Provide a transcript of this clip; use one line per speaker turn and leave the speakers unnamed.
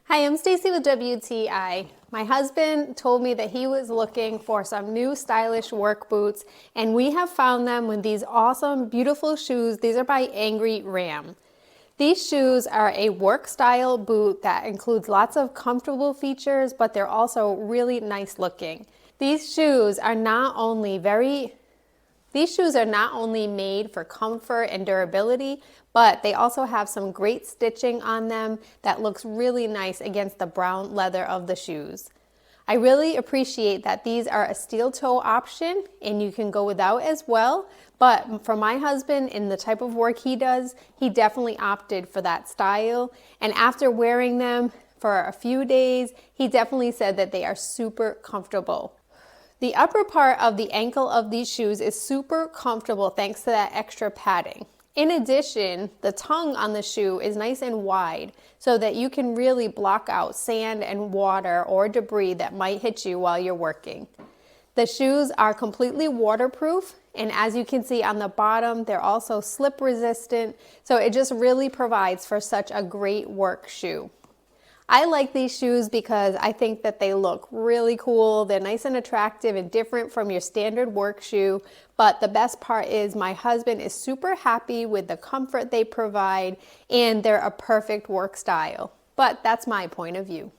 Hi, I'm Stacy with WTI. My husband told me that he was looking for some new stylish work boots, and we have found them with these awesome, beautiful shoes. These are by ANGRYRAM. These shoes are a work style boot that includes lots of comfortable features, but they're also really nice looking. These shoes are not only made for comfort and durability, but they also have some great stitching on them that looks really nice against the brown leather of the shoes. I really appreciate that these are a steel toe option and you can go without as well, but for my husband and the type of work he does, he definitely opted for that style. And after wearing them for a few days, he definitely said that they are super comfortable. The upper part of the ankle of these shoes is super comfortable thanks to that extra padding. In addition, the tongue on the shoe is nice and wide so that you can really block out sand and water or debris that might hit you while you're working. The shoes are completely waterproof, and as you can see on the bottom, they're also slip resistant, so it just really provides for such a great work shoe. I like these shoes because I think that they look really cool. They're nice and attractive and different from your standard work shoe. But the best part is my husband is super happy with the comfort they provide, and they're a perfect work style. But that's my point of view.